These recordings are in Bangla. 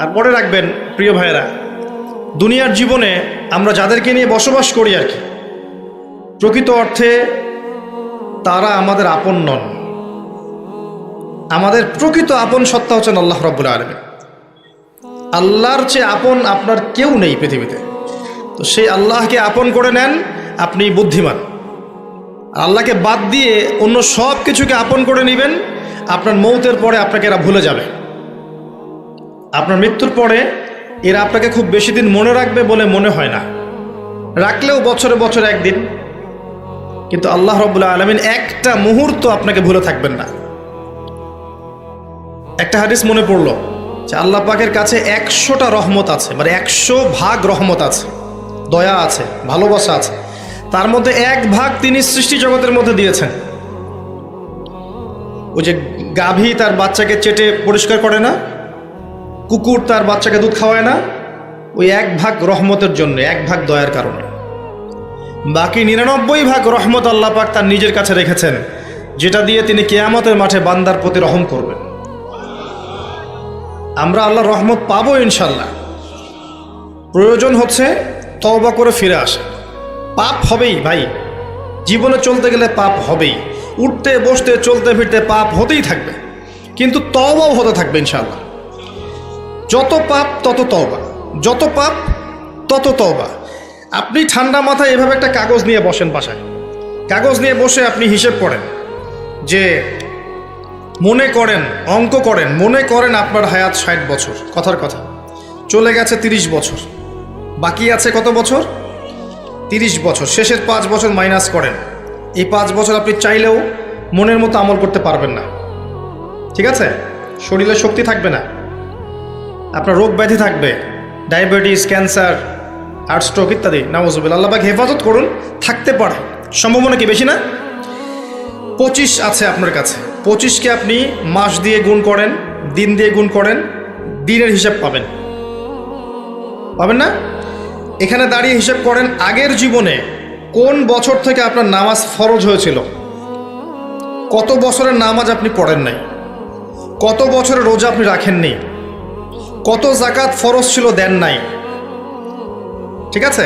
আর মনে রাখবেন প্রিয় ভাইয়েরা, দুনিয়ার জীবনে আমরা যাদেরকে নিয়ে বসবাস করি আর কি, প্রকৃত অর্থে তারা আমাদের আপন নন। আমাদের প্রকৃত আপন সত্তা হচ্ছেন আল্লাহ রাব্বুল আলামিন। আল্লাহর চেয়ে আপন আপনার কেউ নেই পৃথিবীতে। তো সেই আল্লাহকে আপন করে নেন, আপনি বুদ্ধিমান। আল্লাহকে বাদ দিয়ে অন্য সব কিছুকে আপন করে নেবেন, আপনার মৌতের পরে আপনাকে এরা ভুলে যাবে। আপনার মৃত্যুর পরে এরা আপনাকে খুব বেশি দিন মনে রাখবে বলে মনে হয় না, রাখলেও বছরে বছরে একদিন। কিন্তু আল্লাহ রাব্বুল আলামিন একটা মুহূর্ত আপনাকে ভুলে থাকবেন না। একটা হাদিস মনে পড়লো যে আল্লাহ পাকের কাছে 100টা রহমত আছে, মানে 100 ভাগ রহমত আছে, দয়া আছে, ভালোবাসা আছে। তার মধ্যে 1 ভাগ তিনি সৃষ্টি জগতের মধ্যে দিয়েছেন। ওই যে গাভী তার বাচ্চাকে চেটে পরিষ্কার করে না, কুকুর তার বাচ্চাকে দুধ খাওয়ায় না, ওই 1 ভাগ রহমতের জন্য, 1 ভাগ দয়ার কারণে। বাকি 99 ভাগ রহমত আল্লাহ পাক তার নিজের কাছে রেখেছেন, যেটা দিয়ে তিনি কিয়ামতের মাঠে বান্দার প্রতি রহম করবেন। আমরা আল্লাহর রহমত পাবো ইনশাল্লাহ। প্রয়োজন হচ্ছে তওবা করে ফিরে আসা। পাপ হবেই ভাই, জীবনে চলতে গেলে পাপ হবেই, উঠতে বসতে চলতে ফিরতে পাপ হতেই থাকবে, কিন্তু তওবাও হতে থাকবে ইনশাল্লাহ। যত পাপ তত তওবা, যত পাপ তত তওবা। আপনি ঠান্ডা মাথায় এভাবে একটা কাগজ নিয়ে বসেন বাসায়, কাগজ নিয়ে বসে আপনি হিসেব করেন যে মনে করেন, অঙ্ক করেন, মনে করেন আপনার হায়াত 60 বছর, কথার কথা চলে গেছে 30 বছর, বাকি আছে কত বছর? 30 বছর। শেষের 5 বছর মাইনাস করেন। এই 5 বছর আপনি চাইলেও মনের মতো আমল করতে পারবেন না, ঠিক আছে? শরীরে শক্তি থাকবে না, আপনার রোগ ব্যাধি থাকবে, ডায়াবেটিস, ক্যান্সার, হার্ট স্ট্রোক ইত্যাদি। নাউজুবিল্লাহ, আল্লাহ পাক হেফাজত করুন। থাকতে পারে, সম্ভাবনা কি বেশি না? 25 আছে আপনার কাছে, 25কে আপনি মাস দিয়ে গুণ করেন, দিন দিয়ে গুণ করেন, দিনের হিসাব পাবেন, পাবেন না? এখানে দাঁড়িয়ে হিসাব করেন আগের জীবনে কোন বছর থেকে আপনার নামাজ ফরজ হয়েছিল, কত বছরের নামাজ আপনি পড়েন নাই, কত বছরের রোজা আপনি রাখেননি, কত জাকাত ফরজ ছিল দেন নাই, ঠিক আছে?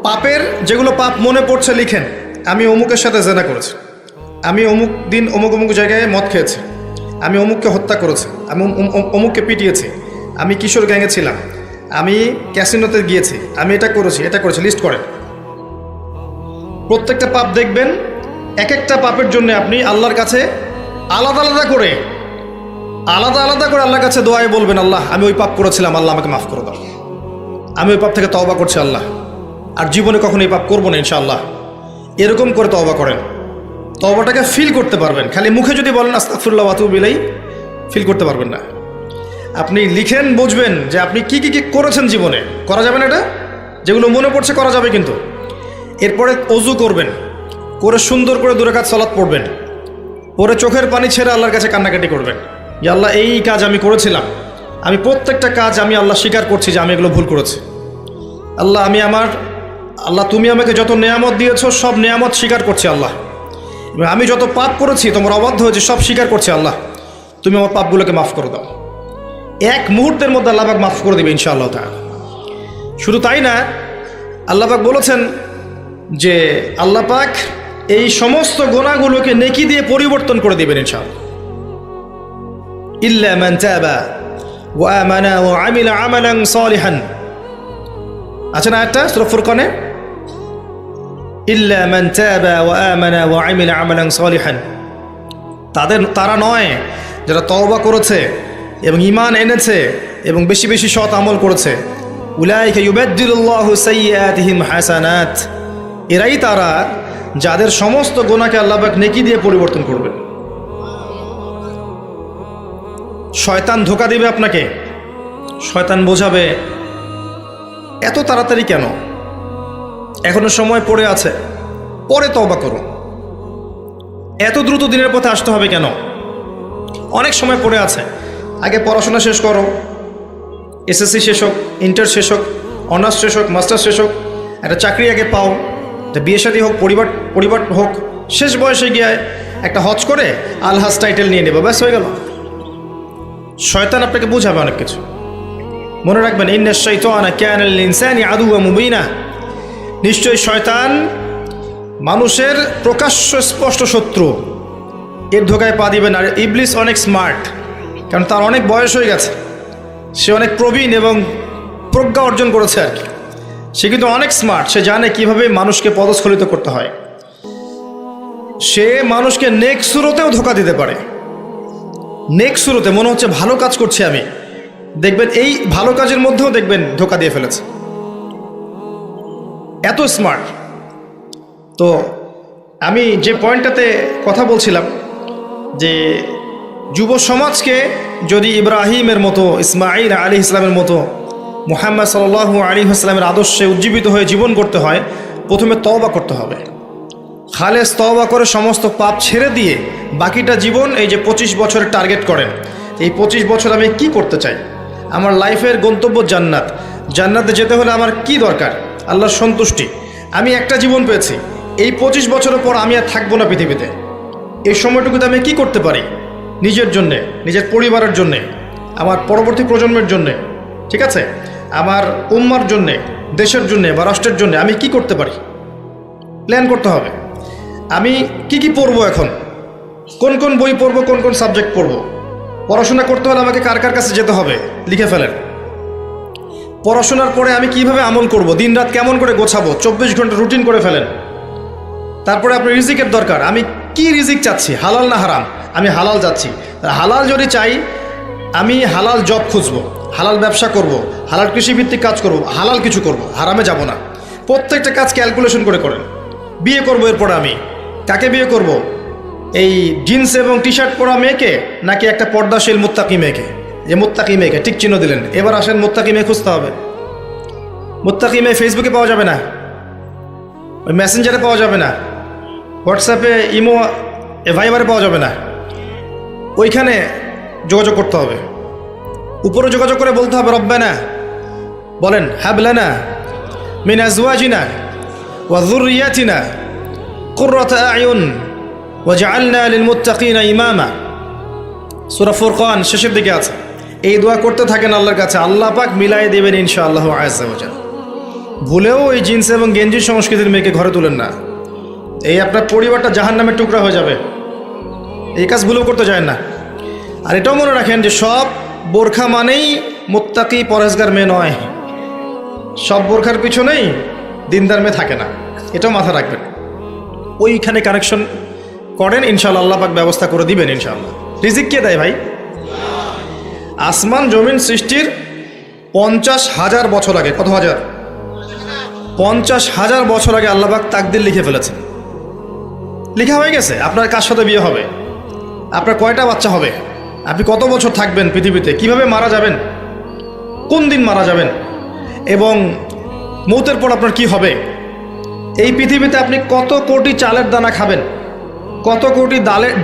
পাপের যেগুলো পাপ মনে পড়ছে লিখেন। আমি অমুকের সাথে জেনা করেছি, আমি অমুক দিন অমুক অমুক জায়গায় মদ খেয়েছি, আমি অমুককে হত্যা করেছি, আমি অমুককে পিটিয়েছি, আমি কিশোর গ্যাংয়ে ছিলাম, আমি ক্যাসিনোতে গিয়েছি, আমি এটা করেছি, এটা করেছি, লিস্ট করেন। প্রত্যেকটা পাপ দেখবেন, এক একটা পাপের জন্য আপনি আল্লাহর কাছে আলাদা আলাদা করে আল্লাহর কাছে দোয়ায় বলবেন, আল্লাহ আমি ওই পাপ করেছিলাম, আল্লাহ আমাকে মাফ করে দাও, আমি ওই পাপ থেকে তওবা করছি আল্লাহ, আর জীবনে কখনো এই পাপ করবো না ইনশাআল্লাহ। এরকম করে তওবা করেন, তওবাটাকে ফিল করতে পারবেন। খালি মুখে যদি বলেন আস্তাগফিরুল্লাহ ওয়া আতুবু ইলাইহি, ফিল করতে পারবেন না। আপনি লিখেন, বুঝবেন যে আপনি কি কি করেছেন জীবনে। করা যাবে না এটা, যেগুলো মনে পড়ছে করা যাবে কিন্তু। এরপরে অজু করবেন, করে সুন্দর করে 2 রাকাত সালাত পড়বেন, পরে চোখের পানি ছেড়ে আল্লাহর কাছে কান্নাকাটি করবেন যে আল্লাহ এই কাজ আমি করেছিলাম, আমি প্রত্যেকটা কাজ আমি আল্লাহ স্বীকার করছি যে আমি এগুলো ভুল করেছি। আল্লাহ তুমি আমাকে যত নেয়ামত দিয়েছো সব নেয়ামত স্বীকার করছি আল্লাহ, এবং আমি যত পাপ করেছি, তোমার অবাধ্য হয়েছে, সব স্বীকার করছি আল্লাহ, তুমি আমার পাপগুলোকে মাফ করে দাও। 1 মুহূর্তের মধ্যে আল্লাহ পাক মাফ করে দেবে ইনশাআল্লাহ তাআলা। শুধু তাই না, আল্লাহ পাক বলেছেন যে আল্লাহ পাক এই সমস্ত গুনাহগুলোকে নেকি দিয়ে পরিবর্তন করে দিবেন ইনশাআল্লাহ। ইল্লা মান তাবা ওয়া আমানা ওয়া আমিলা আমালান সালিহান, আছে না একটা সূরা ফুরকানে, ইল্লা মান তাবা ওয়া আমানা ওয়া আমিলা আমালান সালিহান। তারা নয় যারা তওবা করেছে এবং ঈমান এনেছে এবং বেশি বেশি সৎ আমল করেছে। উলাইকা ইউবাদদিলুল্লাহু সাইয়্যাতিহিম হাসানাত, এরাই তারা যাদের সমস্ত গুনাহকে আল্লাহ পাক নেকি দিয়ে পরিবর্তন করবেন। শয়তান ধোঁকা দিবে আপনাকে, শয়তান বোঝাবে এত তাড়াতাড়ি কেন, এখনো সময় পড়ে আছে, পরে তওবা করো, এত দ্রুত দিনের পথে আসতে হবে কেন, অনেক সময় পড়ে আছে, আগে পড়াশোনা শেষ করো, এসএসসি শেষ হোক, ইন্টার শেষ হোক, অনার্স শেষ হোক, মাস্টার্স শেষ হোক, একটা চাকরি আগে পাও, বিয়ে শাদী হোক, পরিবার হোক, শেষ বয়সে গিয়ে একটা হজ করে আলহাজ টাইটেল নিয়ে নেব, ব্যাস হয়ে গেল। শয়তান আপনাকে বুঝাবে অনেক কিছু। মনে রাখবেন, ইন্নাশ শাইতানা কানা লিল ইনসানি আদুওয়াম মুবিনা, নিশ্চয়ই শয়তান মানুষের প্রকাশ্য স্পষ্ট শত্রু, এর ধোকায় পা দিবেন। আর ইবলিস অনেক স্মার্ট, কারণ তার অনেক বয়স হয়ে গেছে, সে অনেক প্রবীণ এবং প্রজ্ঞা অর্জন করেছে আর কি। সে কিন্তু অনেক স্মার্ট, সে জানে কিভাবে মানুষকে পদস্খলিত করতে হয়। সে মানুষকে নেক সুরতেও ধোকা দিতে পারে। নেক সুরতে মনে হচ্ছে ভালো কাজ করছি আমি, দেখবেন এই ভালো কাজের মধ্যেও দেখবেন ধোকা দিয়ে ফেলেছে, এত স্মার্ট। তো আমি যে পয়েন্টটাতে কথা বলছিলাম যে যুব সমাজকে যদি ইব্রাহিমের মতো, ইসমাঈল আলাইহিস সালামের মতো, মুহাম্মদ সাল্লাল্লাহু আলাইহি ওয়াসাল্লামের আদর্শে উজ্জীবিত হয়ে জীবন করতে হয়, প্রথমে তওবা করতে হবে। খালেস তওবা করে সমস্ত পাপ ছেড়ে দিয়ে বাকিটা জীবন, এই যে 25 বছরের টার্গেট করেন, এই 25 বছর আমি কি করতে চাই, আমার লাইফের গন্তব্য জান্নাত, জান্নাতে যেতে হলে আমার কি দরকার, আল্লাহর সন্তুষ্টি। আমি একটা জীবন পেয়েছি, এই 25 বছরের পর আমি আর থাকবো না পৃথিবীতে, এই সময়টুকুতে আমি কি করতে পারি নিজের জন্যে, নিজের পরিবারের জন্যে, আমার পরবর্তী প্রজন্মের জন্যে, ঠিক আছে, আমার উম্মার জন্যে, দেশের জন্যে বা রাষ্ট্রের জন্যে আমি কি করতে পারি, প্ল্যান করতে হবে। আমি কি পড়বো, এখন কোন কোন বই পড়বো, কোন কোন সাবজেক্ট পড়বো, পড়াশোনা করতে হলে আমাকে কার কার কাছে যেতে হবে লিখে ফেলেন। পড়াশোনার পরে আমি কিভাবে আমল করব, দিন রাত কেমন করে গোছাবো, 24 ঘন্টা রুটিন করে ফেলেন। তারপরে আপনার রিজিকের দরকার, আমি কি রিজিক চাচ্ছি, হালাল না হারাম, আমি হালাল যাচ্ছি। হালাল যদি চাই, আমি হালাল জব খুঁজবো, হালাল ব্যবসা করব, হালাল কৃষিভিত্তিক কাজ করব, হালাল কিছু করব, হারামে যাব না। প্রত্যেকটা কাজ ক্যালকুলেশন করে করেন। বিয়ে করব, এরপরে আমি কাকে বিয়ে করব, এই জিন্স এবং টি শার্ট পরা মেয়েকে নাকি একটা পর্দাশীল মুত্তাকি মেয়েকে? যে মুত্তাকি মেয়েকে টিক চিহ্ন দিলেন, এবার আসেন মুত্তাকি মেয়ে খুঁজতে হবে। মুত্তাকি মেয়ে ফেসবুকে পাওয়া যাবে না, ওই মেসেঞ্জারে পাওয়া যাবে না, হোয়াটসঅ্যাপে, ইমো, ভাইবারে পাওয়া যাবে না, ওইখানে যোগাযোগ করতে হবে। উপরে যোগাযোগ করে বলতে হবে, রব্বানা, বলেন, হাবলানা মিন আজওয়াজিনা ওয়া যুররিয়াতিনা কুররাতা আয়ুন ওয়াজআলনা লিল মুত্তাকিনা ইমামা। সূরা ফুরকান শেষের দিকে আছে। এই দোয়া করতে থাকেন আল্লাহর কাছে, আল্লাহ পাক মিলাই দেবেন ইনশাআল্লাহু আযজা ওয়া জাল্লা। ভুলেও ওই জিন্স এবং গেঞ্জি সংস্কৃতির মেয়েকে ঘরে তুলেন না, এই আপনার পরিবারটা জাহান্নামের টুকরা হয়ে যাবে। এই কাজ ভুলেও করতে যায় না। আর এটাও মনে রাখেন যে সব বোরখা মানেই মুত্তাকি পরহেজগার মেয়ে নয়, সব বোরখার পিছনেই দিনদার মেয়ে থাকে না, এটাও মাথা রাখবেন। ওইখানে কানেকশন করেন, ইনশাআল্লাহ আল্লাহ পাক ব্যবস্থা করে দিবেন ইনশাআল্লাহ। রিজিক কে দেয় ভাই? আসমান জমিন সৃষ্টির 50,000 বছর আগে, কত হাজার? 50,000 বছর আগে আল্লাহ পাক তাকদির লিখে ফেলেছেন। লেখা হয়ে গেছে আপনার কার সাথে বিয়ে হবে, আপনার কয়টা বাচ্চা হবে, আপনি কত বছর থাকবেন পৃথিবীতে, কিভাবে মারা যাবেন, কোন দিন মারা যাবেন, এবং মৌতের পর আপনার কি হবে। এই পৃথিবীতে আপনি কত কোটি চালের দানা খাবেন, কত কোটি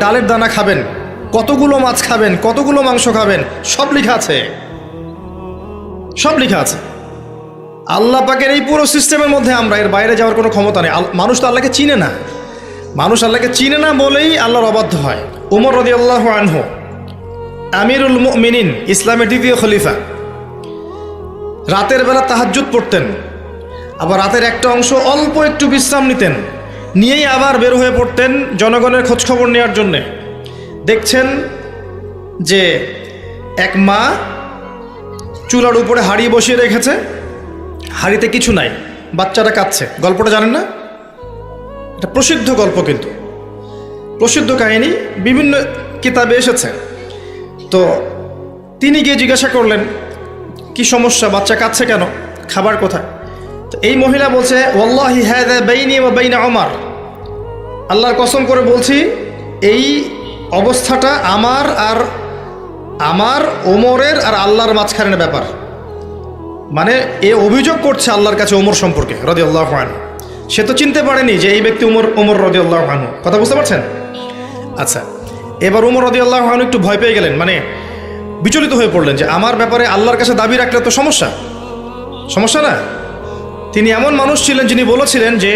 ডালের দানা খাবেন, কতগুলো মাছ খাবেন, কতগুলো মাংস খাবেন, সব লেখা আছে, সব লেখা আছে। আল্লাহ পাকের এই পুরো সিস্টেমের মধ্যে আমরা এর বাইরে যাওয়ার কোনো ক্ষমতা নেই। মানুষ তো আল্লাহকে চিনে না, মানুষ আল্লাহকে চিনে না বলেই আল্লাহর অবাধ্য হয়। উমর রাদিয়াল্লাহু আনহু আমিরুল মুমিনিন, ইসলামের দ্বিতীয় খলিফা, রাতের বেলা তাহাজ্জুদ পড়তেন, আবার রাতের একটা অংশ অল্প একটু বিশ্রাম নিতেন, নিয়েই আবার বের হয়ে পড়তেন জনগণের খোঁজখবর নেওয়ার জন্যে। দেখছেন যে এক মা চুলার উপরে হাঁড়ি বসিয়ে রেখেছে, হাঁড়িতে কিছু নাই, বাচ্চাটা কাঁদছে। গল্পটা জানেন না? এটা প্রসিদ্ধ গল্প, কিন্তু প্রসিদ্ধ কাহিনী, বিভিন্ন কিতাবে এসেছে। তো তিনি গিয়ে জিজ্ঞাসা করলেন, কি সমস্যা, বাচ্চা কাঁদছে কেন, খাবার কোথায়? তো এই মহিলা বলছে, ওয়াল্লাহি হাযা বাইনি ওয়া বাইনা ওমর, আল্লাহর কসম করে বলছি এই অবস্থাটা আমার ওমরের আর আল্লাহর মাঝখানের ব্যাপার। মানে এ অভিযোগ করছে আল্লাহর কাছে ওমর সম্পর্কে রাদিয়াল্লাহু আনহু। সে তো চিনতে পারেনি যে এই ব্যক্তি ওমর রাদিয়াল্লাহু আনহু। কথা বুঝতে পারছেন? আচ্ছা, এবার ওমর রাদিয়াল্লাহু আনহু একটু ভয় পেয়ে গেলেন, মানে বিচলিত হয়ে পড়লেন যে আমার ব্যাপারে আল্লাহর কাছে দাবি রাখলে তো সমস্যা না। তিনি এমন মানুষ ছিলেন যিনি বলেছিলেন যে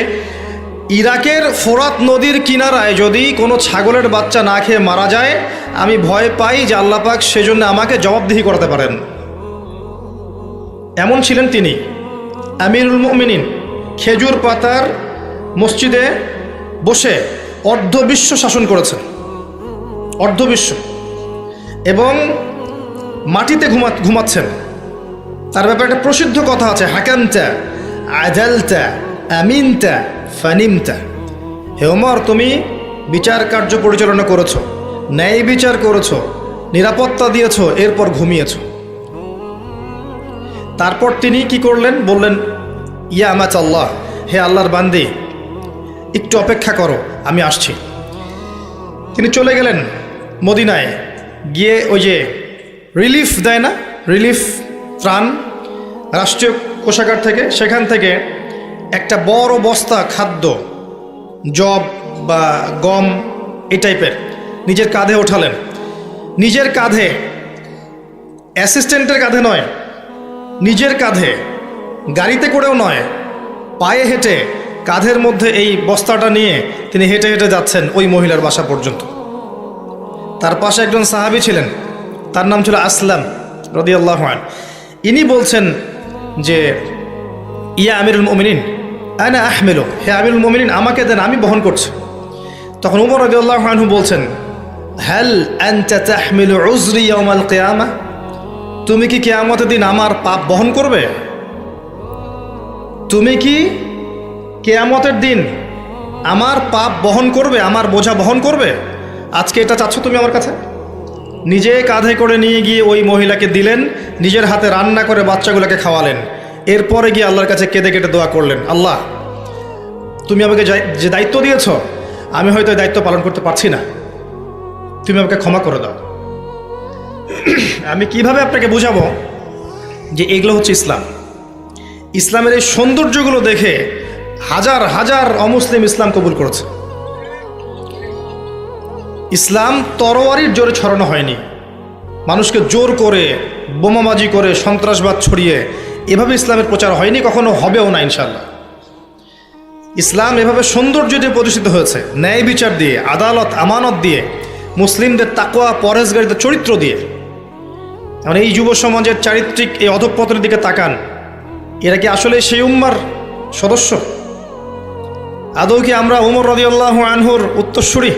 ইরাকের ফোরাত নদীর কিনারায় যদি কোনো ছাগলের বাচ্চা না খেয়ে মারা যায়, আমি ভয় পাই যে আল্লাহ পাক সেজন্য আমাকে জবাবদিহি করাতে পারেন। এমন ছিলেন তিনি আমিরুল মুমিনিন, খেজুর পাতার মসজিদে বসে অর্ধবিশ্ব শাসন করেছেন, অর্ধবিশ্ব, এবং মাটিতে ঘুমাচ্ছেন। তার ব্যাপারে একটা প্রসিদ্ধ কথা আছে, হাকামতা আদালতা আমিনতা ফানিমতা। হে ওমর, তুমি বিচার কার্য পরিচালনা করেছো, ন্যায় বিচার করেছো, নিরাপত্তা দিয়েছো, এরপর ঘুমিয়েছো। তারপর তিনি কি করলেন? বললেন, ইয়া আমাত আল্লাহ, হে আল্লাহর বান্দি, একটু অপেক্ষা করো, আমি আসছি। তিনি চলে গেলেন মদিনায়, গিয়ে ওই যে রিলিফ দেয় না, রিলিফ ত্রাণ রাষ্ট্রীয় কোষাগার থেকে, সেখান থেকে একটা বড় বস্তা খাদ্য, জব বা গম এই টাইপের নিজের কাঁধে ওঠালেন। নিজের কাঁধে, অ্যাসিস্ট্যান্টের কাঁধে নয়, নিজের কাঁধে, গাড়িতে করেও নয়, পায়ে হেঁটে কাঁধের মধ্যে এই বস্তাটা নিয়ে তিনি হেঁটে হেঁটে যাচ্ছেন ওই মহিলার বাসা পর্যন্ত। তার পাশে একজন সাহাবী ছিলেন, তার নাম ছিল আসলাম রাদিয়াল্লাহু আনহু। ইনি বলছেন যে, ইয়া আমিরুল মুমিনিন আনা আহমিলু, হে আমিরুল মুমিনিন, আমাকে দেন, আমি বহন করছি। তখন উমর রাদিয়াল্লাহু আনহু বলছেন, হাল আনতা তাহমিলু উযরি ইয়াউমাল কিয়ামাহ, তুমি কি কিয়ামতের দিন আমার পাপ বহন করবে? তুমি কি কিয়ামতের দিন আমার পাপ বহন করবে, আমার বোঝা বহন করবে? আজকে এটা চাচ্ছ তুমি আমার কাছে? নিজে কাঁধে করে নিয়ে গিয়ে ওই মহিলাকে দিলেন, নিজের হাতে রান্না করে বাচ্চাগুলোকে খাওয়ালেন, এরপরে গিয়ে আল্লাহর কাছে কেঁদে কেটে দোয়া করলেন, আল্লাহ, তুমি আমাকে যে দায়িত্ব দিয়েছ, আমি হয়তো এই দায়িত্ব পালন করতে পারছি না, তুমি আমাকে ক্ষমা করে দাও। আমি কিভাবে আপনাকে বুঝাবো যে এগুলো হচ্ছে ইসলাম? ইসলামের এই সৌন্দর্যগুলো দেখে হাজার হাজার অমুসলিম ইসলাম কবুল করেছে। ইসলাম তরোয়ারির জোরে ছড়ানো হয়নি, মানুষকে জোর করে, বোমাবাজি করে, সন্ত্রাসবাদ ছড়িয়ে এভাবে ইসলামের প্রচার হয়নি, কখনো হবেও না ইনশাল্লাহ। ইসলাম এভাবে সৌন্দর্য দিয়ে প্রতিষ্ঠিত হয়েছে, ন্যায় বিচার দিয়ে, আদালত আমানত দিয়ে, মুসলিমদের তাকওয়া পরহেজগারিতার চরিত্র দিয়ে। মানে এই যুব সমাজের চারিত্রিক এই অধঃপতনের দিকে তাকান, এরা কি আসলে সেই উম্মার সদস্য? আদৌ কি আমরা উমর রাদিয়াল্লাহু আনহুর উত্তরসূরি,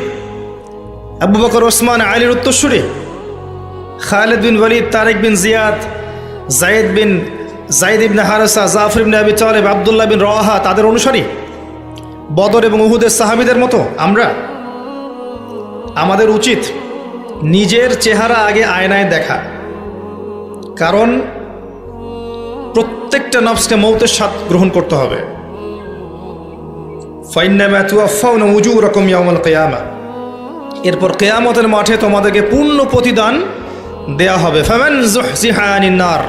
আবু বকর ওসমান আলীর উত্তরসূরি, খালিদ বিন ওয়ালিদ, তারেক বিন জিয়াদ, জায়েদ ইবনে হারেসা, জাফর ইবনে আবি তালেব, আব্দুল্লাহ বিন রওয়াহা, তাদের অনুসারী, বদর এবং উহুদের সাহাবীদের মতো আমরা? আমাদের উচিত নিজের চেহারা আগে আয়নায় দেখা, কারণ প্রত্যেকটা নফসকে মৌতের স্বাদ গ্রহণ করতে হবে। ফাইন্নামা তুওয়াফাউনা উজুরাকুম ইয়াউমাল কিয়ামা, এরপর কিয়ামতের মাঠে তোমাদেরকে পূর্ণ প্রতিদান দেয়া হবে। ফামান যুহজিহা আনিন নার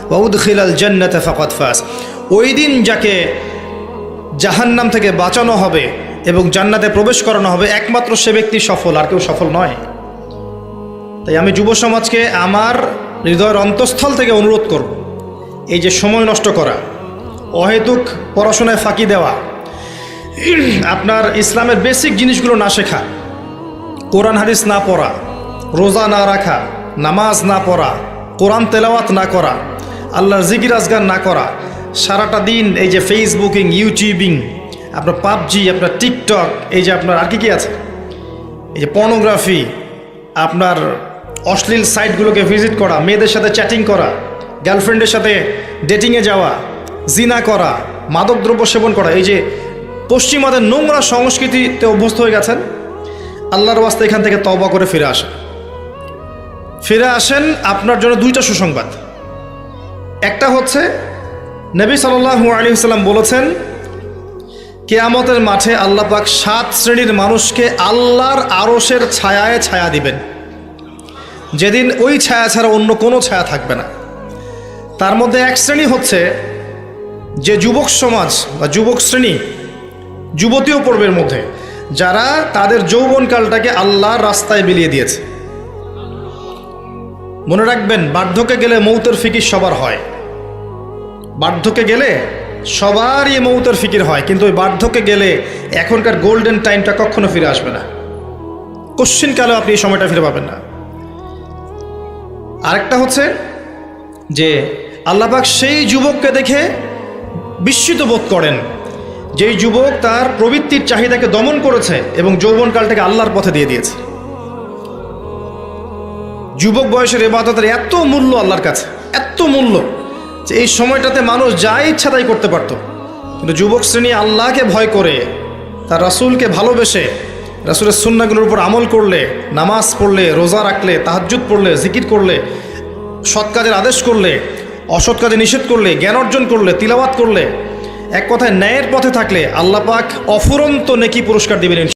ওয়া উদখিলাল জান্নাতা ফাকাদ ফাজ, ওই দিন যাকে জাহান্নাম থেকে বাঁচানো হবে এবং জান্নাতে প্রবেশ করানো হবে, একমাত্র সে ব্যক্তি সফল, আর কেউ সফল নয়। তাই আমি যুব সমাজকে আমার হৃদয়ের অন্তঃস্থল থেকে অনুরোধ করব, এই যে সময় নষ্ট করা, অহেতুক পড়াশোনায় ফাঁকি দেওয়া, আপনার ইসলামের বেসিক জিনিসগুলো না শেখা, কোরআন হাদিস না পড়া, রোজা না রাখা, নামাজ না পড়া, কোরআন তেলাওয়াত না করা, আল্লাহর জিকির আজগার না করা, সারাটা দিন এই যে ফেসবুকিং, ইউটিউবিং, আপনার পাবজি, আপনার টিকটক, এই যে আপনার আর কি আছে, এই যে পর্নোগ্রাফি, আপনার অশ্লীল সাইটগুলোকে ভিজিট করা, মেয়েদের সাথে চ্যাটিং করা, গার্লফ্রেন্ডের সাথে ডেটিংয়ে যাওয়া, জিনা করা, মাদকদ্রব্য সেবন করা, এই যে পশ্চিমাদের নোংরা সংস্কৃতিতে অভ্যস্ত হয়ে গেছেন, আল্লাহর ওয়াস্তে এখান থেকে তওবা করে ফিরে আসেন। ফিরে আসেন, আপনার জন্য দুইটা সুসংবাদ। একটা হচ্ছে, নবী সাল্লাল্লাহু আলাইহি ওয়াসাল্লাম বলেছেন, কিয়ামতের মাঠে আল্লাহ পাক 7 শ্রেণীর মানুষকে আল্লাহর আরশের ছায়ায় ছায়া দিবেন, যেদিন ওই ছায়া ছাড়া অন্য কোনো ছায়া থাকবে না। তার মধ্যে এক শ্রেণী হচ্ছে যে যুবক সমাজ বা যুবক শ্রেণী, যুবতীও পর্বের মধ্যে, যারা তাদের যৌবনকালটাকে আল্লাহর রাস্তায় বিলিয়ে দিয়েছে। মনে রাখবেন, বার্ধক্যে গেলে মৌতের ফিকির সবার হয়, বার্ধক্যে গেলে সবারই মৌতের ফিকির হয়, কিন্তু ওই বার্ধক্যে গেলে এখনকার গোল্ডেন টাইমটা কখনো ফিরে আসবে না, কোশ্চিনকালেও আপনি এই সময়টা ফিরে পাবেন না। আরেকটা হচ্ছে যে আল্লাহ পাক সেই যুবককে দেখে বিস্মিত বোধ করেন, যেই যুবক তার প্রবৃত্তির চাহিদাকে দমন করেছে এবং যৌবনকালটাকে আল্লাহর পথে দিয়ে দিয়েছে। যুবক বয়সের ইবাদতের এত মূল্য আল্লাহর কাছে, এত মূল্য যে এই সময়টাতে মানুষ যা ইচ্ছা তাই করতে পারত। কিন্তু যুবক শ্রেণী আল্লাহকে ভয় করে, তার রাসূলকে ভালোবেসে, রাসূলের সুন্নাহগুলোর উপর আমল করলে, নামাজ পড়লে, রোজা রাখলে, তাহাজ্জুদ পড়লে, জিকির করলে, সৎ কাজের আদেশ করলে, অসৎ কাজে নিষেধ করলে, জ্ঞান অর্জন করলে, তিলাওয়াত করলে, এক কথায় ন্যায়ের পথে থাকলে আল্লাহ পাক অফুরন্ত নেকি পুরস্কার দিবেন।